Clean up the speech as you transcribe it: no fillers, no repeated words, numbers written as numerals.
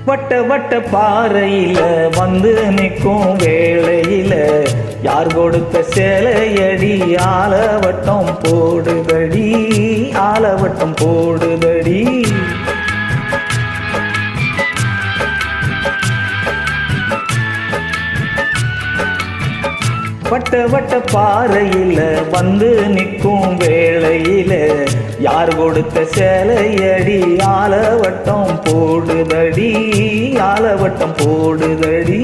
வட்ட வட்ட பாறையில வந்து நிற்கும் வேளையில யார் கொடுத்த சேலையடி ஆலவட்டம் போடுதடி, ஆலவட்டம் போடுதடி. வட்ட வட்ட பாறையில வந்து நிற்கும் வேளையில யார் கொடுத்த சேலையடி ஆலவட்டம் போடுதடி, ஆலவட்டம் போடுதடி.